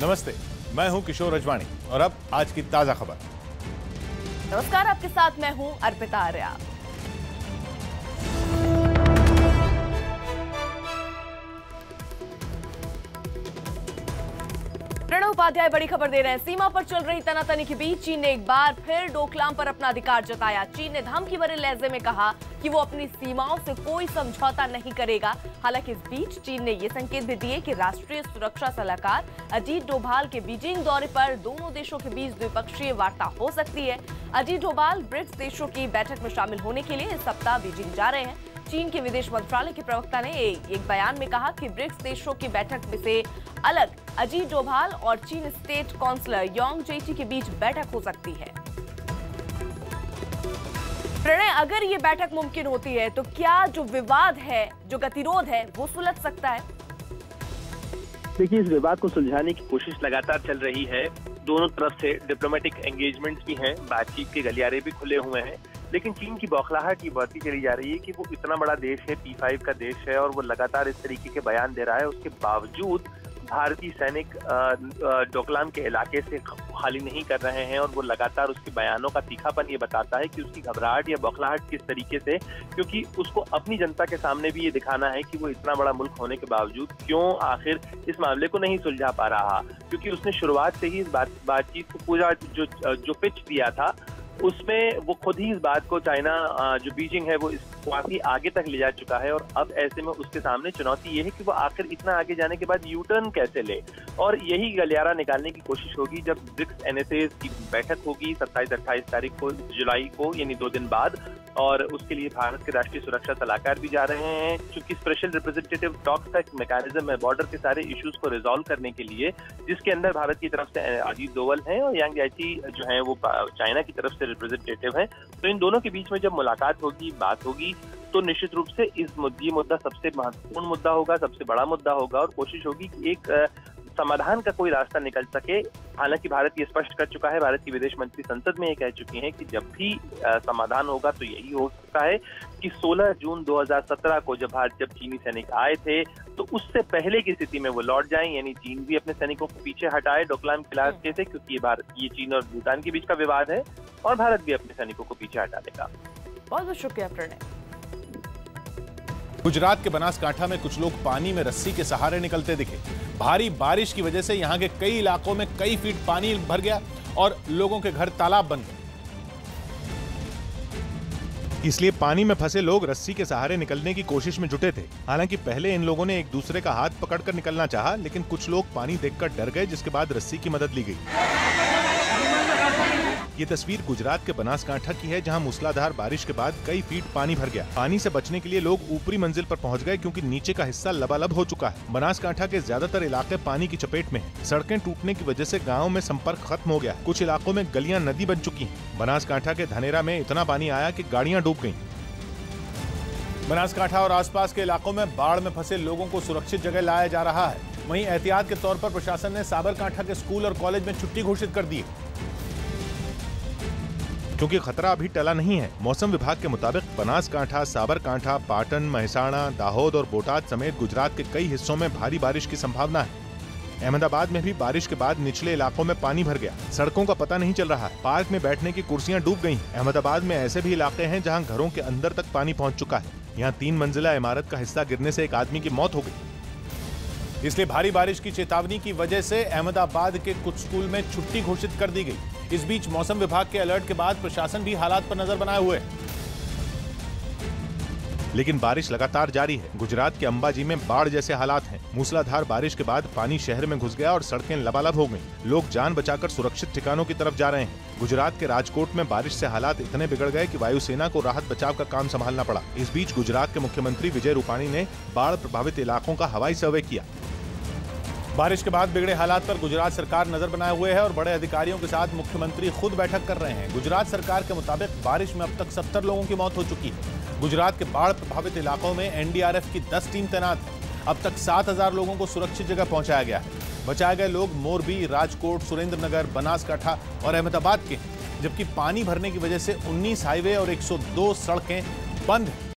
नमस्ते, मैं हूं किशोर रजवाणी और अब आज की ताजा खबर। नमस्कार, आपके साथ मैं हूं अर्पिता आर्या। प्रणव उपाध्याय बड़ी खबर दे रहे हैं। सीमा पर चल रही तनातनी के बीच चीन ने एक बार फिर डोकलाम पर अपना अधिकार जताया। चीन ने धमकी भरे लहजे में कहा कि वो अपनी सीमाओं से कोई समझौता नहीं करेगा। हालांकि इस बीच चीन ने ये संकेत भी दिए कि राष्ट्रीय सुरक्षा सलाहकार अजीत डोभाल के बीजिंग दौरे पर दोनों देशों के बीच द्विपक्षीय वार्ता हो सकती है। अजीत डोभाल ब्रिक्स देशों की बैठक में शामिल होने के लिए इस सप्ताह बीजिंग जा रहे हैं। चीन के विदेश मंत्रालय के प्रवक्ता ने एक बयान में कहा कि ब्रिक्स देशों की बैठक में से अलग अजीत डोभाल और चीन स्टेट काउंसलर यांग जेची के बीच बैठक हो सकती है। प्रणय, अगर ये बैठक मुमकिन होती है तो क्या जो विवाद है, जो गतिरोध है, वो सुलझ सकता है? देखिए, इस विवाद को सुलझाने की कोशिश लगातार चल रही है। दोनों तरफ से डिप्लोमेटिक एंगेजमेंट्स भी हैं, बातचीत के गलियारे भी खुले हुए हैं, लेकिन चीन की बौखलाहट ये बढ़ती चली जा रही है कि वो इतना बड़ा देश है, P5 का देश है, और वो लगातार इस तरीके के बयान दे रहा है। उसके बावजूद भारतीय सैनिक डोकलाम के इलाके से खाली नहीं कर रहे हैं, और वो लगातार उसके बयानों का तीखापन ये बताता है कि उसकी घबराहट या बौखलाहट किस तरीके से, क्योंकि उसको अपनी जनता के सामने भी ये दिखाना है कि वो इतना बड़ा मुल्क होने के बावजूद क्यों आखिर इस मामले को नहीं सुलझा पा रहा। क्योंकि उसने शुरुआत से ही इस बातचीत को पूरा जो पिच दिया था उसमें वो खुद ही इस बात को चाइना जो बीजिंग है वो काफी आगे तक ले जा चुका है, और अब ऐसे में उसके सामने चुनौती ये है कि वो आखिर इतना आगे जाने के बाद यू टर्न कैसे ले, और यही गलियारा निकालने की कोशिश होगी जब ब्रिक्स NSA की बैठक होगी 27-28 तारीख को जुलाई को, यानी 2 दिन बाद। और उसके लिए भारत के राष्ट्रीय सुरक्षा सलाहकार भी जा रहे हैं, क्योंकि स्पेशल रिप्रेजेंटेटिव टॉक्स का एक मैकेनिज्म है बॉर्डर के सारे इश्यूज को रिजॉल्व करने के लिए, जिसके अंदर भारत की तरफ से अजीत डोभाल हैं और यांग जेची जो है वो चाइना की तरफ से रिप्रेजेंटेटिव है। तो इन दोनों के बीच में जब मुलाकात होगी, बात होगी, तो निश्चित रूप से ये मुद्दा सबसे महत्वपूर्ण मुद्दा होगा, सबसे बड़ा मुद्दा होगा, और कोशिश होगी कि एक समाधान का कोई रास्ता निकल सके। हालांकि भारत ये स्पष्ट कर चुका है, भारत की विदेश मंत्री संसद में ये कह चुकी हैं कि जब भी समाधान होगा तो यही हो सकता है कि 16 जून 2017 को जब चीनी सैनिक आए थे तो उससे पहले की स्थिति में वो लौट जाएं, यानी चीन भी अपने सैनिकों को पीछे हटाए डोकलाम के इलाके से, क्योंकि ये चीन और भूटान के बीच का विवाद है, और भारत भी अपने सैनिकों को पीछे हटा देगा। बहुत बहुत शुक्रिया प्रणय। गुजरात के बनासकांठा में कुछ लोग पानी में रस्सी के सहारे निकलते दिखे। भारी बारिश की वजह से यहां के कई इलाकों में कई फीट पानी भर गया और लोगों के घर तालाब बन गए। इसलिए पानी में फंसे लोग रस्सी के सहारे निकलने की कोशिश में जुटे थे। हालांकि पहले इन लोगों ने एक दूसरे का हाथ पकड़कर निकलना चाहा, लेकिन कुछ लोग पानी देखकर डर गए, जिसके बाद रस्सी की मदद ली गई। ये तस्वीर गुजरात के बनासकांठा की है, जहां मूसलाधार बारिश के बाद कई फीट पानी भर गया। पानी से बचने के लिए लोग ऊपरी मंजिल पर पहुंच गए, क्योंकि नीचे का हिस्सा लबालब हो चुका है। बनासकांठा के ज्यादातर इलाके पानी की चपेट में हैं। सड़कें टूटने की वजह से गाँव में संपर्क खत्म हो गया। कुछ इलाकों में गलियां नदी बन चुकी हैं। बनासकांठा के धनेरा में इतना पानी आया कि गाड़ियां डूब गयी। बनासकांठा और आसपास के इलाकों में बाढ़ में फंसे लोगों को सुरक्षित जगह लाया जा रहा है। वहीं एहतियात के तौर पर प्रशासन ने साबरकांठा के स्कूल और कॉलेज में छुट्टी घोषित कर दी है, क्योंकि खतरा अभी टला नहीं है। मौसम विभाग के मुताबिक बनासकांठा, साबरकांठा, पाटन, महसाणा, दाहोद और बोटाद समेत गुजरात के कई हिस्सों में भारी बारिश की संभावना है। अहमदाबाद में भी बारिश के बाद निचले इलाकों में पानी भर गया। सड़कों का पता नहीं चल रहा है। पार्क में बैठने की कुर्सियां डूब गयी। अहमदाबाद में ऐसे भी इलाके हैं जहां घरों के अंदर तक पानी पहुंच चुका है। यहाँ 3 मंजिला इमारत का हिस्सा गिरने से एक आदमी की मौत हो गई। इसलिए भारी बारिश की चेतावनी की वजह से अहमदाबाद के कुछ स्कूल में छुट्टी घोषित कर दी गई। इस बीच मौसम विभाग के अलर्ट के बाद प्रशासन भी हालात पर नजर बनाए हुए है। लेकिन बारिश लगातार जारी है। गुजरात के अंबाजी में बाढ़ जैसे हालात हैं। मूसलाधार बारिश के बाद पानी शहर में घुस गया और सड़कें लबालब हो गईं। लोग जान बचाकर सुरक्षित ठिकानों की तरफ जा रहे हैं। गुजरात के राजकोट में बारिश से हालात इतने बिगड़ गए कि वायुसेना को राहत बचाव का काम संभालना पड़ा। इस बीच गुजरात के मुख्यमंत्री विजय रूपाणी ने बाढ़ प्रभावित इलाकों का हवाई सर्वे किया। बारिश के बाद बिगड़े हालात पर गुजरात सरकार नजर बनाए हुए है और बड़े अधिकारियों के साथ मुख्यमंत्री खुद बैठक कर रहे हैं। गुजरात सरकार के मुताबिक बारिश में अब तक 70 लोगों की मौत हो चुकी है। गुजरात के बाढ़ प्रभावित इलाकों में NDRF की 10 टीम तैनात है। अब तक 7000 लोगों को सुरक्षित जगह पहुंचाया गया है। बचाए गए लोग मोरबी, राजकोट, सुरेंद्रनगर, बनासकांठा और अहमदाबाद के हैं, जबकि पानी भरने की वजह से 19 हाईवे और 102 सड़कें बंद हैं।